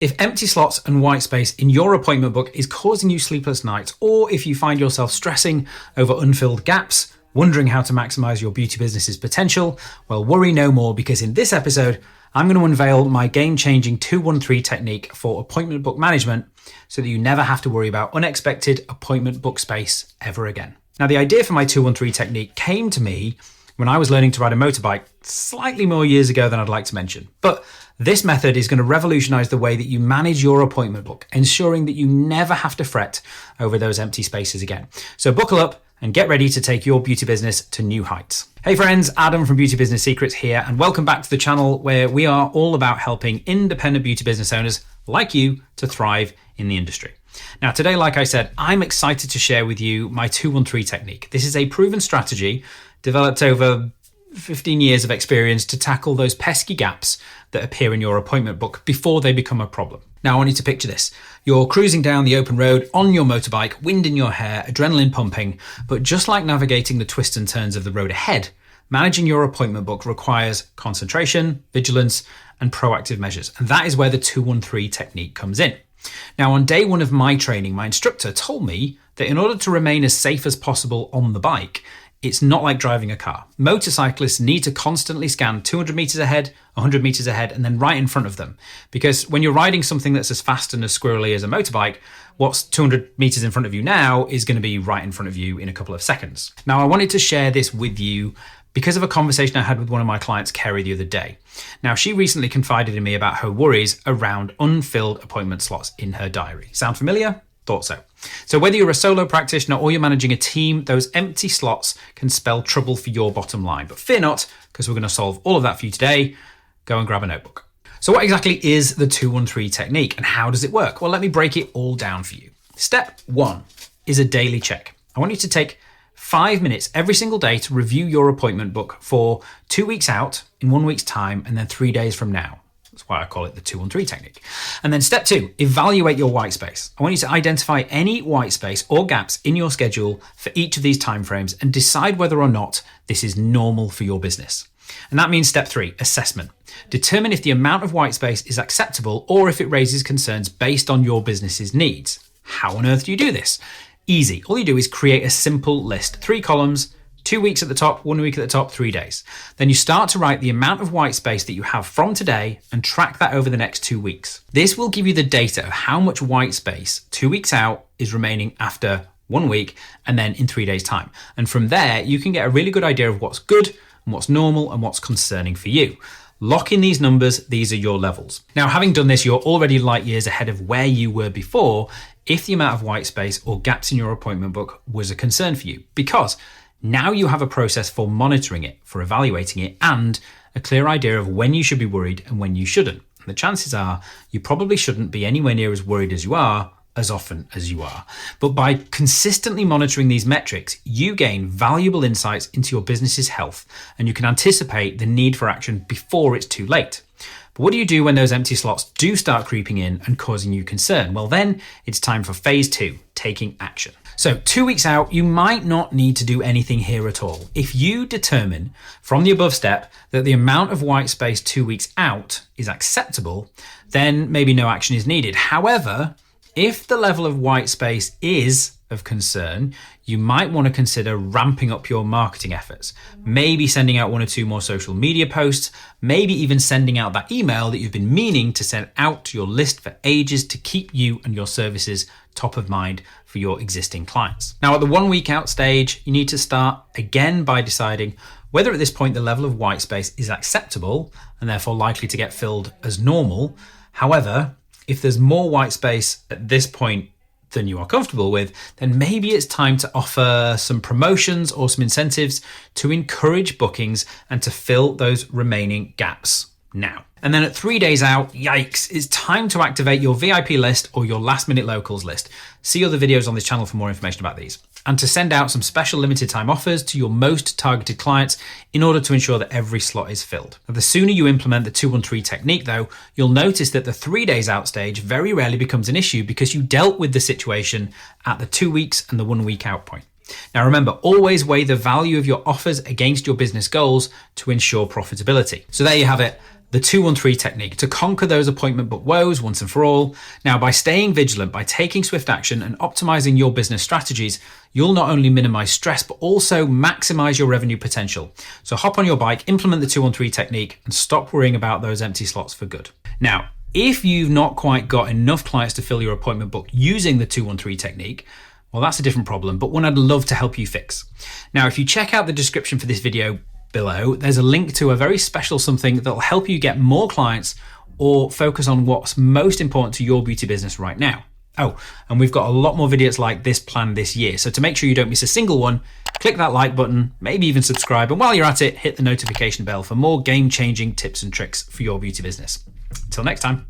If empty slots and white space in your appointment book is causing you sleepless nights, or if you find yourself stressing over unfilled gaps, wondering how to maximize your beauty business's potential, well, worry no more, because in this episode, I'm going to unveil my game-changing 213 technique for appointment book management so that you never have to worry about unexpected appointment book space ever again. Now, the idea for my 213 technique came to me when I was learning to ride a motorbike slightly more years ago than I'd like to mention. But this method is going to revolutionize the way that you manage your appointment book, ensuring that you never have to fret over those empty spaces again. So buckle up and get ready to take your beauty business to new heights. Hey friends, Adam from Beauty Business Secrets here, and welcome back to the channel where we are all about helping independent beauty business owners like you to thrive in the industry. Now today, like I said, I'm excited to share with you my 213 technique. This is a proven strategy developed over 15 years of experience to tackle those pesky gaps that appear in your appointment book before they become a problem. Now I want you to picture this. You're cruising down the open road on your motorbike, wind in your hair, adrenaline pumping, but just like navigating the twists and turns of the road ahead, managing your appointment book requires concentration, vigilance, and proactive measures. And that is where the 213 technique comes in. Now, on day one of my training, my instructor told me that in order to remain as safe as possible on the bike, it's not like driving a car. Motorcyclists need to constantly scan 200 meters ahead, 100 meters ahead, and then right in front of them. Because when you're riding something that's as fast and as squirrely as a motorbike, what's 200 meters in front of you now is going to be right in front of you in a couple of seconds. Now, I wanted to share this with you because of a conversation I had with one of my clients, Kerry, the other day. Now, she recently confided in me about her worries around unfilled appointment slots in her diary. Sound familiar? Thought so. So whether you're a solo practitioner or you're managing a team, those empty slots can spell trouble for your bottom line. But fear not, because we're going to solve all of that for you today. Go and grab a notebook. So what exactly is the 213 technique and how does it work? Well, let me break it all down for you. Step one is a daily check. I want you to take 5 minutes every single day to review your appointment book for 2 weeks out, in 1 week's time, and then 3 days from now. That's why I call it the 213 technique. And then step two, evaluate your white space. I want you to identify any white space or gaps in your schedule for each of these timeframes and decide whether or not this is normal for your business. And that means step three, assessment. Determine if the amount of white space is acceptable or if it raises concerns based on your business's needs. How on earth do you do this? Easy. All you do is create a simple list, 3 columns, 2 weeks at the top, 1 week at the top, 3 days. Then you start to write the amount of white space that you have from today and track that over the next 2 weeks. This will give you the data of how much white space 2 weeks out is remaining after 1 week and then in 3 days' time. And from there, you can get a really good idea of what's good and what's normal and what's concerning for you. Lock in these numbers, these are your levels. Now, having done this, you're already light years ahead of where you were before if the amount of white space or gaps in your appointment book was a concern for you, because now you have a process for monitoring it, for evaluating it, and a clear idea of when you should be worried and when you shouldn't. And the chances are you probably shouldn't be anywhere near as worried as you are as often as you are. But by consistently monitoring these metrics, you gain valuable insights into your business's health, and you can anticipate the need for action before it's too late. But what do you do when those empty slots do start creeping in and causing you concern? Well, then it's time for phase two, taking action. So 2 weeks out, you might not need to do anything here at all. If you determine from the above step that the amount of white space 2 weeks out is acceptable, then maybe no action is needed. However, if the level of white space is of concern, you might want to consider ramping up your marketing efforts. Maybe sending out 1 or 2 more social media posts, maybe even sending out that email that you've been meaning to send out to your list for ages to keep you and your services top of mind for your existing clients. Now, at the 1 week out stage, you need to start again by deciding whether at this point the level of white space is acceptable and therefore likely to get filled as normal. However, if there's more white space at this point than you are comfortable with, then maybe it's time to offer some promotions or some incentives to encourage bookings and to fill those remaining gaps now. And then at 3 days out, yikes, it's time to activate your VIP list or your last minute locals list. See other videos on this channel for more information about these. And to send out some special limited time offers to your most targeted clients in order to ensure that every slot is filled. Now, the sooner you implement the 213 technique though, you'll notice that the 3 days out stage very rarely becomes an issue because you dealt with the situation at the 2 weeks and the 1 week out point. Now remember, always weigh the value of your offers against your business goals to ensure profitability. So there you have it. the 213 technique to conquer those appointment book woes once and for all. Now, by staying vigilant, by taking swift action and optimizing your business strategies, you'll not only minimize stress, but also maximize your revenue potential. So hop on your bike, implement the 213 technique, and stop worrying about those empty slots for good. Now, if you've not quite got enough clients to fill your appointment book using the 213 technique, well, that's a different problem, but one I'd love to help you fix. Now, if you check out the description for this video below, there's a link to a very special something that'll help you get more clients or focus on what's most important to your beauty business right now. Oh, and we've got a lot more videos like this planned this year. So to make sure you don't miss a single one, click that like button, maybe even subscribe. And while you're at it, hit the notification bell for more game-changing tips and tricks for your beauty business. Until next time.